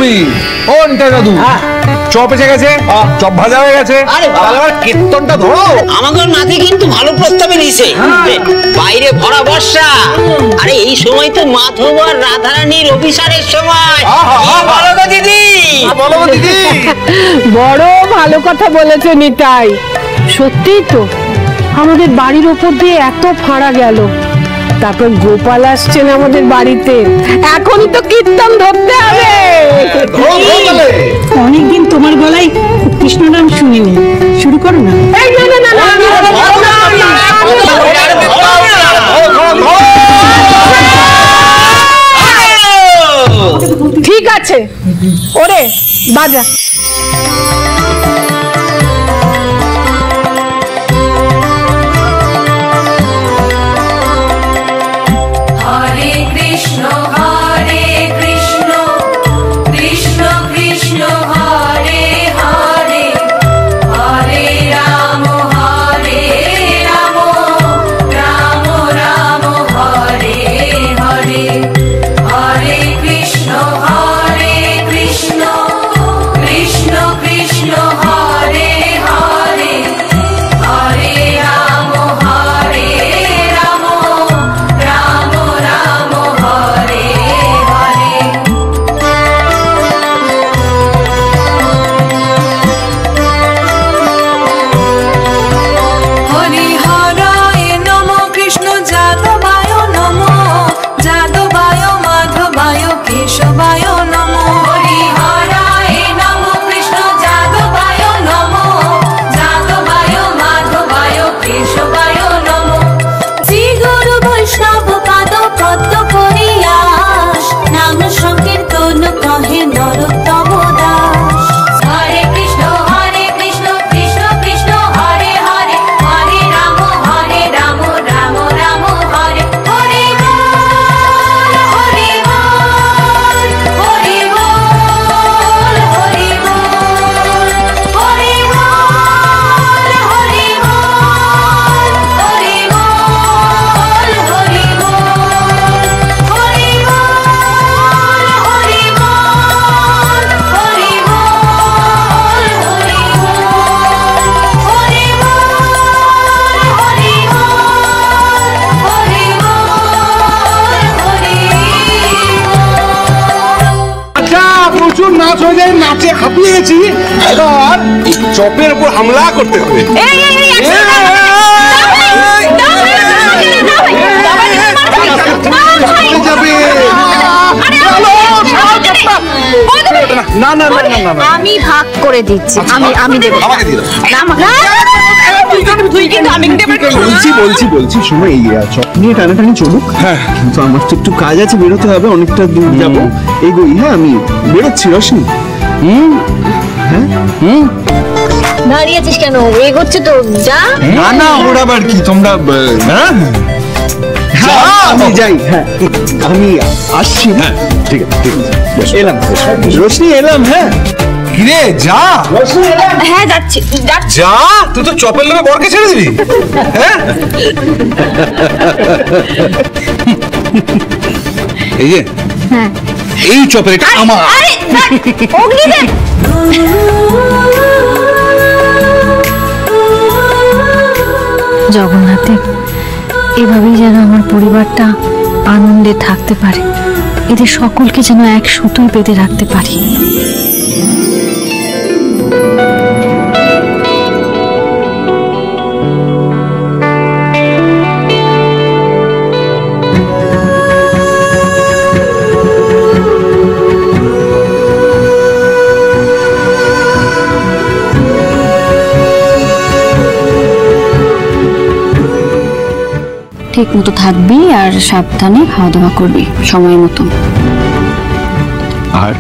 মুড়ি। ও নিতাই দাদু, চপ এসে গেছে, চপ ভাজা হয়ে গেছে। আরে বাবা, কীর্তনটা ধরো। আমাদের নাতি কিন্তু ভালো প্রস্তাবে নিছে। বাইরে ভরা বর্ষা, আরে এই সময় তো মাধব আর রাধারানীর অভিসারের সময়। বলো গো দিদি, বলো দিদি। বড় ভালো কথা বলেছো নিতাই, সত্যি তো আমাদের বাড়ির ওপর দিয়ে এত ফাঁড়া গেল, তারপর গোপাল আসছেন আমাদের বাড়িতে, এখনই তো কীর্তন ধরতে হবে। অনেকদিন তোমার গলায় কৃষ্ণ নাম শুনিনি, শুরু করো না। ঠিক আছে, ওরে বাজা। নাচে হাঁপিয়ে গেছি, এবার চপের উপর হামলা করতে হবে। আমি ভাগ করে দিচ্ছি, আমি দেবো। বলছি শোনো, এই চপ নিয়ে টানাটানি চলুক, কিন্তু আমার তো একটু কাজ আছে, বেরোতে হবে, অনেকটা দূর যাবো, এগোই। হ্যাঁ, আমি বেরোচ্ছি। রশ্মি, দাঁড়িয়েছিস কেন? এগোচ্ছে তো, যা। না ওর আবার কি, তোমরা আমি যাই। হ্যাঁ, আমি আসছি। হ্যাঁ, ঠিক আছে, এলাম রশ্মি, এলাম। হ্যাঁ, কিরে যা। হ্যাঁ যাচ্ছি। যা, তুই তো চপের লোভে বরকে ছেড়ে দিবি। হ্যাঁ, এই যে এই চপের এটা আমার। জগন্নাথে এভাবেই যেন আমার পরিবারটা আনন্দে থাকতে পারে, এদের সকলকে যেন এক সুতোয় বেঁধে রাখতে পারি। ঠিক মতো থাকবি আর সাবধানে খাওয়া দাওয়া করবি সময় মতো। আর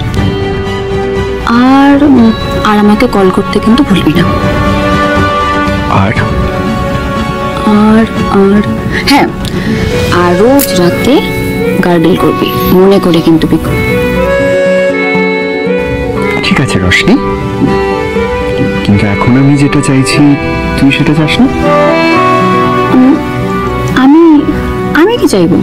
আর আর আমাকে কল করতে কিন্তু ভুলবি না। আর আর আর হ্যাঁ, আর রোজ রাতে গার্ডেল করবি মনে করে কিন্তু বিকু। ঠিক আছে রশ্মি, কিন্তু এখন আমি যেটা চাইছি তুই সেটা চাস না? আমি কি চাইবো?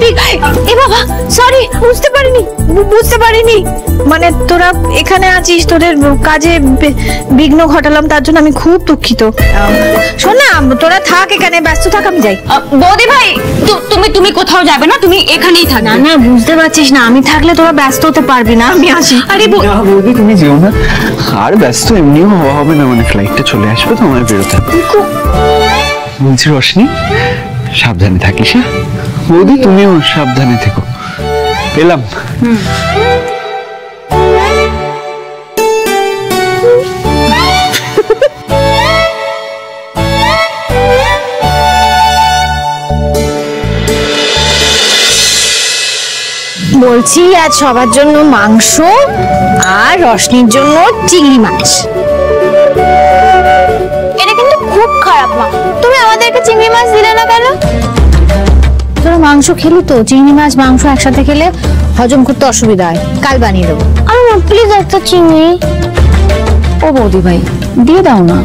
ঠিক। এ বাবা, সরি, বুঝতে পারিনি। মানে তোরা এখানে আছিস, তোদের কাজে বিঘ্ন ঘটালাম, তার জন্য আমি খুব দুঃখিত। শোন না, তোরা থাক এখানে, ব্যস্ত থাক, আমি যাই। বৌদি ভাই, তুমি কোথাও যাবে না, তুমি এখানেই থাকবে। না বুঝতে পারছিস না, আমি থাকলে তোরা ব্যস্ত হতে পারবি না, আমি আসি। আরে বৌদি তুমি যেও না, আর ব্যস্ত এমনিও হওয়া হবে না, মানে ফ্লাইটটা চলে আসবে তো আমার বেরোতে। বলছি রোশনি, সাবধানে থাকিস। হ্যাঁ বৌদি, তুমিও সাবধানে থেকো। এলাম। বলছি আজ সবার জন্য মাংস আর রশনির জন্য চিংড়ি মাছ। এটা কিন্তু খুব খারাপ মা, তুমি আমাদেরকে চিংড়ি মাছ দিলে না কেন? তোরা মাংস খেলি তো, চিংড়ি মাছ মাংস একসাথে খেলে হজম করতে অসুবিধা হয়, কাল বানিয়ে দেবো। আমার প্লিজ একটা চিংড়ি। ও বৌদি ভাই, দিয়ে দাও না।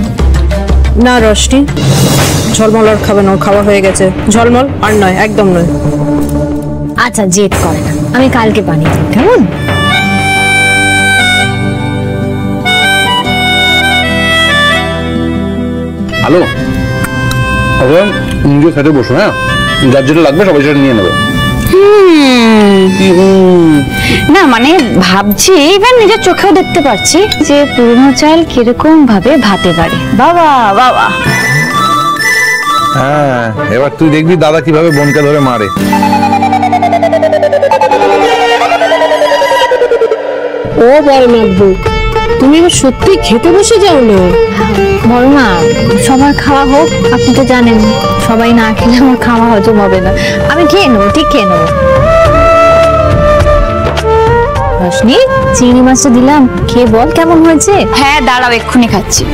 না রশনি, ঝলমল আর খাবে না, খাওয়া হয়ে গেছে। ঝলমল আর নয়, একদম নয়। আচ্ছা, জেদ করে না, আমি কালকে বানিয়ে দিই, কেমন? হ্যালো, নিজে খেতে বসো। হ্যাঁ, যার যেটা লাগবে সবাই সেটা নিয়ে নেবে। না মানে ভাবছি, এবার নিজের চোখেও দেখতে পাচ্ছি যে পুরনো চাল কিরকম ভাবে ভাতে পারে। বাবা বাবা, হ্যাঁ, এবার তুই দেখবি দাদা কিভাবে বোনকে ধরে মারে। ও বড়নাথ বউ, তুমি এবার সত্যি খেতে বসে যাও না। বড় মা, সবার খাওয়া হোক, আপনি তো জানেন সবাই না খেলে আমার খাওয়া হজম হবে না। আমি খেয়ে নেবো, ঠিক খেয়ে নেবো। রশনি, চিংড়ি মাছটা দিলাম, খেয়ে বল কেমন হয়েছে। হ্যাঁ দাঁড়াও, এক্ষুনি খাচ্ছি।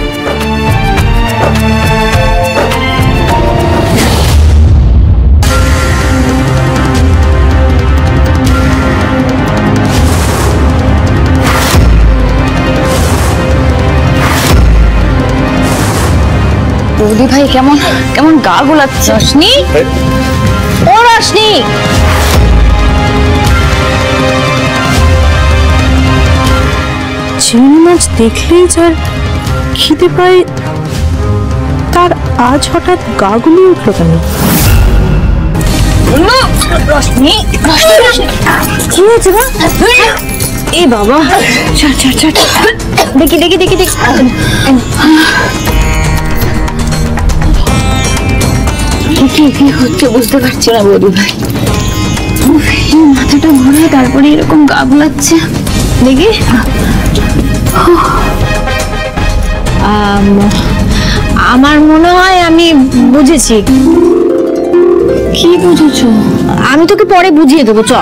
বৌদি ভাই কেমন কেমন গা গোলাচ্ছে। রশনি, ও রশনি, চিংড়ি মাছ দেখলেই যার খিদে পায়, তার আজ হঠাৎ গা গুলিয়ে উঠলো কেন? রশনি, রশনি, কি হয়েছে গো? এ বাবা, ছাড় ছাড় ছাড়, দেখি দেখি দেখি দেখি। কি হচ্ছে বুঝতে পারছি না বৌদি ভাই। মাথাটা ঘুরে তারপরে এরকম গা গোলাচ্ছে। দেখি, আমার মনে হয় আমি বুঝেছি। কি বুঝেছো? আমি তোকে পরে বুঝিয়ে দেবো, চ।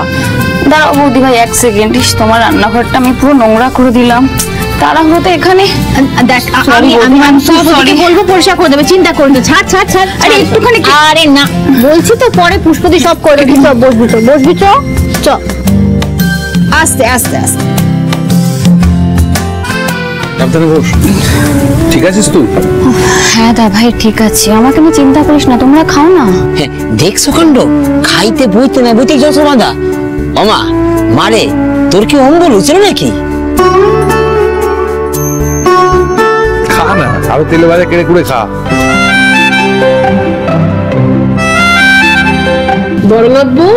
দাঁড়াও বৌদি ভাই, এক সেকেন্ড। তোমার রান্নাঘরটা আমি পুরো নোংরা করে দিলাম তাড়াহুড়োতে এখানে। দেখ, আমি বলবো পরিষ্কার করে দেবে, চিন্তা করবে। ছাড় ছাড় ছাড়, আরে একটুখানি। আরে না, বলছি তো পরে পুষ্পদি সব করে দেবি। বসবি তো, বসবি, চ চ, আস্তে আস্তে আস্তে। ঠিক আছিস তুই? হ্যাঁ দা ভাই, ঠিক আছে, আমাকে নিয়ে চিন্তা করিস না, তোমরা খাও না। দেখছো কাণ্ড, খাইতে বইতে না বইতে যত বাঁধা। মামা মারে, তোর কি অম্বল হয়েছিল নাকি? খা না, আরো তেলে ভাজা কেড়ে কুড়ে খা। বড়নাথ বউ,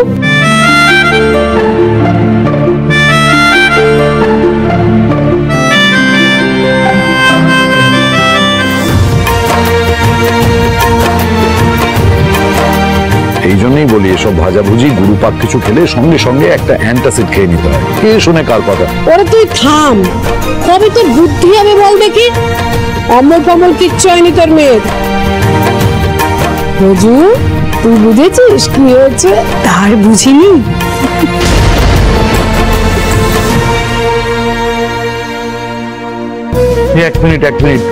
এই জন্যই বলি, এসব ভাজাভুজি গুরুপাক কিছু খেলে সঙ্গে সঙ্গে একটা অ্যান্টাসিড খেয়ে নিতে হয়। কে শোনে কার কথা? ওরে তুই থাম, কবে তোর বুদ্ধি হবে বল দেখি। অমল ফমল কিচ্ছু হয়নি তোর মেয়ের। রোজু, তুই বুঝেছিস কি হয়েছে? তার বুঝিনি। এক মিনিট,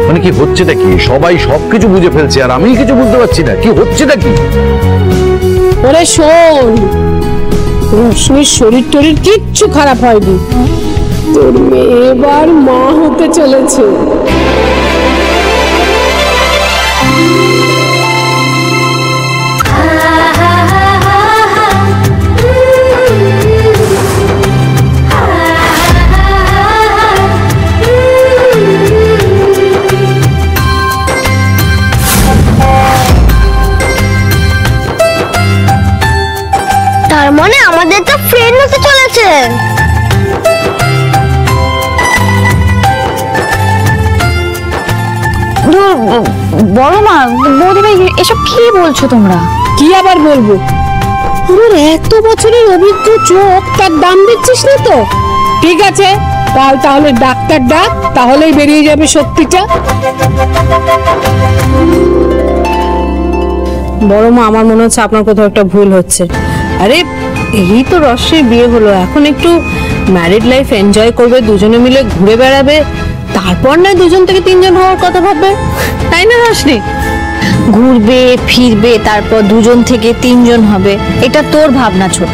মানে কি হচ্ছেটা কি? সবাই সবকিছু বুঝে ফেলছে আর আমি কিছু বুঝতে পারছি না, কি হচ্ছেটা কি? ওরে শোন, রশ্মির শরীর টরীর কিচ্ছু খারাপ হয়নি, তোর মেয়ে এবার মা হতে চলেছে। মা বৌদিভাই এসব কি বলছো তোমরা? কি আবার বলবো, আমার এত বছরের অভিজ্ঞ চোখ, তার দাম দিচ্ছিস না তো? ঠিক আছে, কাল তাহলে ডাক্তার ডাক, তাহলেই বেরিয়ে যাবে সত্যিটা। বড় মা, আমার মনে হচ্ছে আপনার কোথাও একটা ভুল হচ্ছে। আরে এই তো রশ্মির বিয়ে হলো, এখন একটু ম্যারিড লাইফ এনজয় করবে, দুজনে মিলে ঘুরে বেড়াবে, তারপর না 2 থেকে 3 জন হওয়ার কথা ভাববে, তাই না রশ্মি? ঘুরবে ফিরবে, তারপর 2 থেকে 3 হবে, এটা তোর ভাবনা ছোট।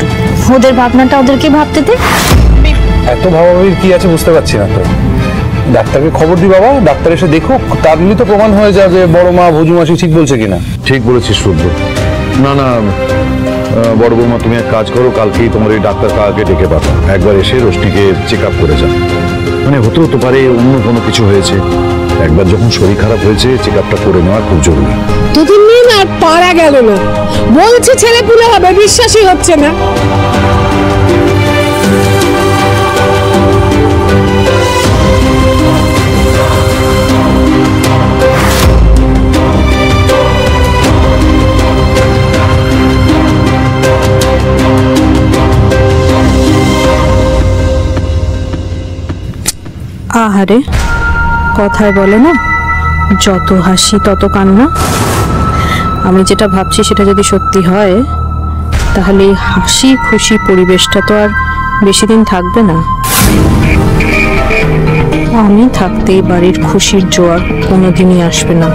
ওদের ভাবনাটা ওদেরকে ভাবতে দে। এত ভাবাভাবির কি আছে বুঝতে পারছি না তো। ডাক্তারকে খবর দি বাবা, ডাক্তার এসে দেখুক, তাহলেই তো প্রমাণ হয়ে যায় যে বড় মা ভুজু মাসি ঠিক বলছে কিনা। ঠিক বলেছিস রুদ্র। না না বড় বৌমা, তুমি এক কাজ করো, কালকেই তোমার এই ডাক্তার কাকাকে ডেকে পাঠাও, একবার এসে রোশনিকে চেক আপ করে যান। মানে হতেও তো পারে অন্য কোনো কিছু হয়েছে, একবার যখন শরীর খারাপ হয়েছে চেক আপটা করে নেওয়া খুব জরুরি। 2 দিন আর পারা গেল না, বলছে ছেলে পুলে হবে, বিশ্বাসই হচ্ছে না। আহারে, কথায় বলে না, যত হাসি তত কান্না। আমি যেটা ভাবছি সেটা যদি সত্যি হয়, তাহলে এই হাসি খুশি পরিবেশটা তো আর বেশি দিন থাকবে না। আমি থাকতেই বাড়ির খুশির জোয়ার কোনোদিনই আসবে না।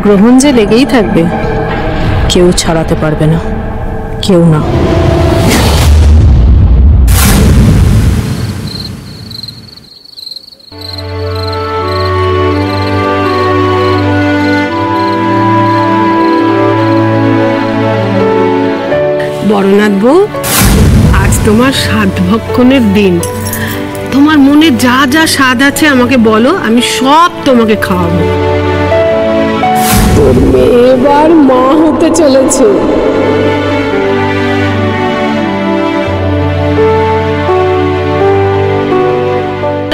গ্রহণ যে লেগেই থাকবে, কেউ ছাড়াতে পারবে না, কেউ না। বড়নাথ বউ, আজ তোমার স্বাদ ভক্ষণের দিন। তোমার মনে যা যা স্বাদ আছে আমাকে বলো, আমি সব তোমাকে খাওয়াবো। তোর মেয়ে এবার মা হতে চলেছে।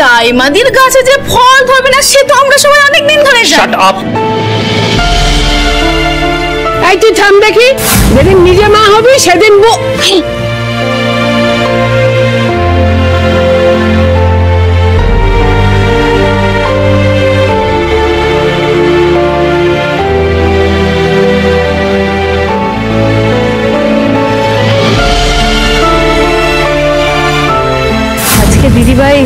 রাইমাদির গাছে যে ফল ধরবে না সে তো আমরা সবাই অনেক দিন ধরে জানি। Shut up. এই তুই থাম দেখি, যেদিন নিজে মা হবি সেদিন আজকে দিদিভাই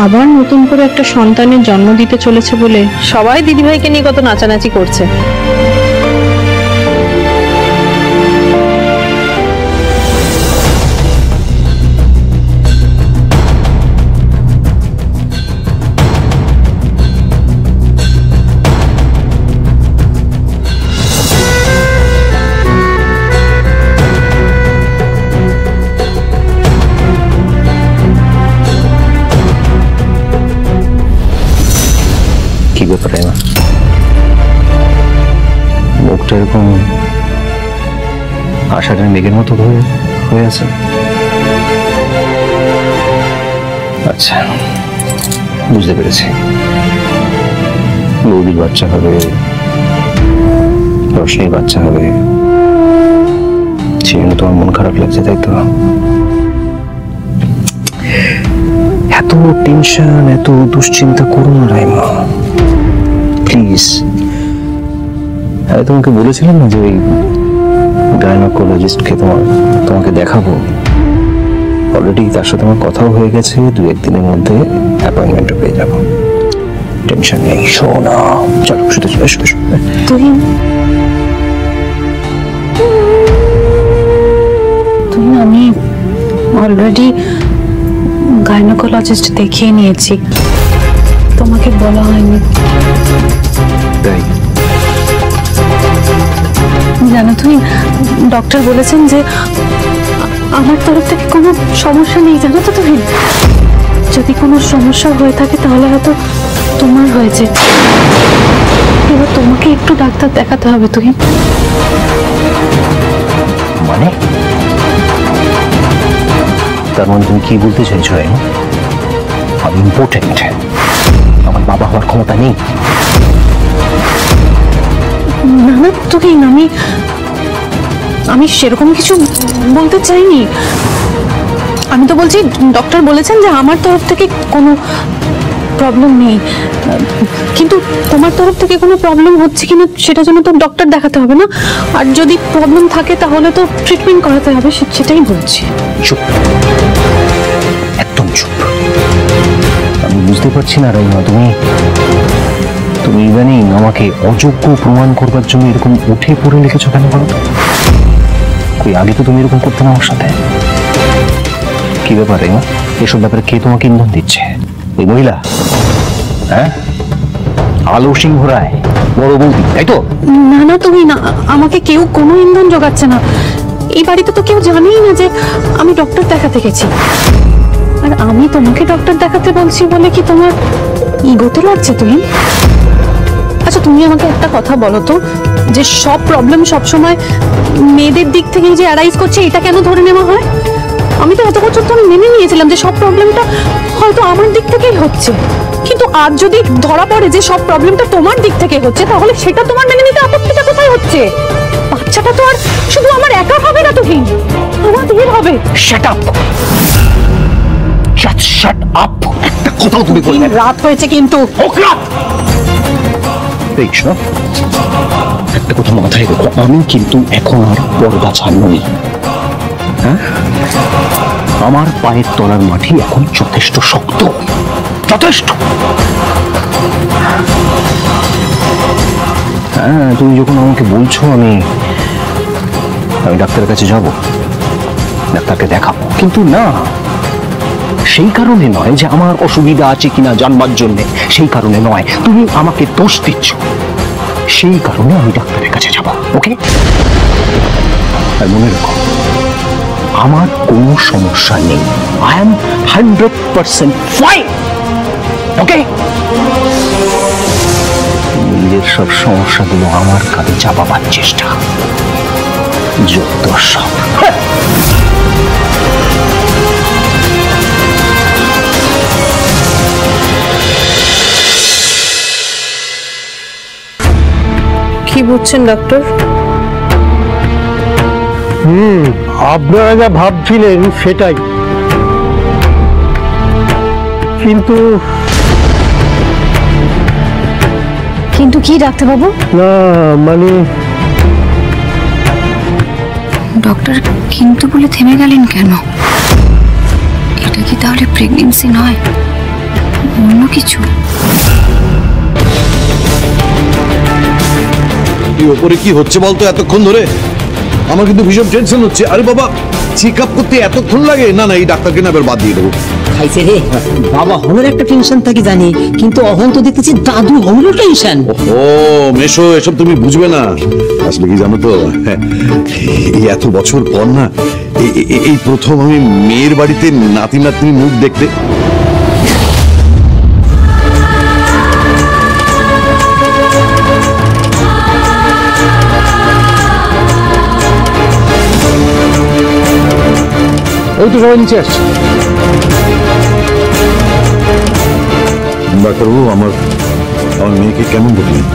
আবার নতুন করে একটা সন্তানের জন্ম দিতে চলেছে বলে সবাই দিদিভাইকে নিয়ে কত নাচানাচি করছে। কি ব্যাপার না, মুখটা এরকম আষাঢ়ের মেঘের মতো হয়ে আছে? আচ্ছা, বুঝতে পেরেছি, বৌদির বাচ্চা হবে, রোশনির বাচ্চা হবে, সেজন্য তোমার মন খারাপ লাগছে, তাই তো? এত টেনশন, এত দুশ্চিন্তা করো না রাইমা, প্লিজ। আমি তোমাকে বলেছিলাম না যে ওই গাইনোকোলজিস্টকে তোমাকে দেখাবো, অলরেডি তার সাথে আমার কথাও হয়ে গেছে, 2-1 দিনের মধ্যে অ্যাপয়েন্টমেন্টও পেয়ে যাবো, টেনশন নেই। শোনা, চলো শুতে চলে এসো। তুমি আমি অলরেডি গাইনোকোলজিস্ট দেখিয়ে নিয়েছি, তোমাকে বলা হয়নি। তাই জানো তুমি, ডক্টর বলেছেন যে আমার তরফ থেকে কোনো সমস্যা নেই, জানো তো তুমি? যদি কোনো সমস্যা হয়ে থাকে তাহলে হয়তো তোমার হয়েছে, এবার তোমাকে একটু ডাক্তার দেখাতে হবে। তুমি মানে, তার মানে তুমি কি বলতে চাইছো? আমি ইম্পর্টেন্ট, আমার বাবা হওয়ার ক্ষমতা নেই। না না তুহিন, আমি সেরকম কিছু বলতে চাইনি। আমি তো বলছি ডক্টর বলেছেন যে আমার তরফ থেকে কোনো প্রবলেম নেই, কিন্তু তোমার তরফ থেকে কোনো প্রবলেম হচ্ছে কিনা সেটা জন্য তো ডক্টর দেখাতে হবে না? আর যদি প্রবলেম থাকে তাহলে তো ট্রিটমেন্ট করাতে হবে, সেটাই বলছি। চুপ, একদম চুপ। আমি বুঝতে পারছি না রাইমা, তুমি ইদানিং আমাকে অযোগ্য প্রমাণ করবার জন্য এরকম উঠে পড়ে লিখেছো কেন বলো তো? কই আগে তো তুমি এরকম করতে না আমার সাথে। কি ব্যাপার রাইমা, এসব ব্যাপারে কে তোমাকে ইন্ধন দিচ্ছে? এই মহিলা, হ্যাঁ, আলো সিংহ রায়, বড় বৌদি, তাই তো? না না তুমি না, আমাকে কেউ কোনো ইন্ধন জোগাচ্ছে না। এই বাড়িতে তো কেউ জানেই না যে আমি ডক্টর দেখাতে গেছি। আর আমি তোমাকে ডক্টর দেখাতে বলছি বলে কি তোমার ইগোতে লাগছে তুমি? আচ্ছা তুমি আমাকে একটা কথা বলো তো, যে সব প্রবলেম সবসময় মেয়েদের দিক থেকেই যে অ্যারাইজ করছে এটা কেন ধরে নেওয়া হয়? আমি তো এত বছর তো মেনে নিয়েছিলাম যে সব প্রবলেমটা হয়তো আমার দিক থেকেই হচ্ছে, কিন্তু আজ যদি ধরা পড়ে যে সব প্রবলেমটা তোমার দিক থেকে হচ্ছে, তাহলে সেটা তোমার মেনে নিতে আপত্তিটা কোথায় হচ্ছে? বাচ্চাটা তো আর শুধু আমার একা হবে না, তুমি আমাদের হবে। Shut up, just shut up. একটা কথাও তুমি বলবে না। রাত হয়েছে কিন্তু। দেখছো, একটা কথা মাথায় রেখো, আমি কিন্তু এখন আর বড়গাছা নই। হ্যাঁ, আমার পায়ের তলার মাটি এখন যথেষ্ট শক্ত, যথেষ্ট। হ্যাঁ, তুমি যখন আমাকে বলছো আমি ডাক্তারের কাছে যাব, ডাক্তারকে দেখাবো, কিন্তু না, সেই কারণে নয় যে আমার অসুবিধা আছে কিনা জানবার জন্যে, সেই কারণে নয়। তুমি আমাকে দোষ দিচ্ছ, সেই কারণে আমি ডাক্তারের কাছে যাব। ওকে? আর মনে রাখো, আমার কোনো সমস্যা নেই। I am 100% fine. ওকে? নিজের সব সমস্যাগুলো আমার কাছে চাপাবার চেষ্টা, যত সব। কি বুঝছেন ডক্টর? আপনারা যা ভাবছিলেন সেটাই, কিন্তু কিন্তু কি ডাক্তারবাবু? না মানে ডক্টর কিন্তু বলে থেমে গেলেন কেন? এটা কি তাহলে প্রেগন্যান্সি নয়, অন্য কিছু? ওপরে কি হচ্ছে বলতো এতক্ষণ ধরে? আমার কিন্তু ভীষণ টেনশন হচ্ছে। আরে বাবা, চেক আপ করতে এতক্ষণ লাগে? না না, এই ডাক্তারকে না এবার বাদ দিয়ে দেবো। খাইছে রে, বাবা হমের একটা টেনশন থাকি জানি, কিন্তু অহন তো দেখতেছি দাদু হমেরও টেনশন। ও মেশো, এসব তুমি বুঝবে না। আসলে কি জানো তো, এই এত বছর পর না, এই প্রথম আমি মেয়ের বাড়িতে নাতি নাতনির মুখ দেখতে। ওই তো সবাই নিচে আসছে। ডাক্তারবাবু, আমার মেয়েকে কেমন দেখলেন?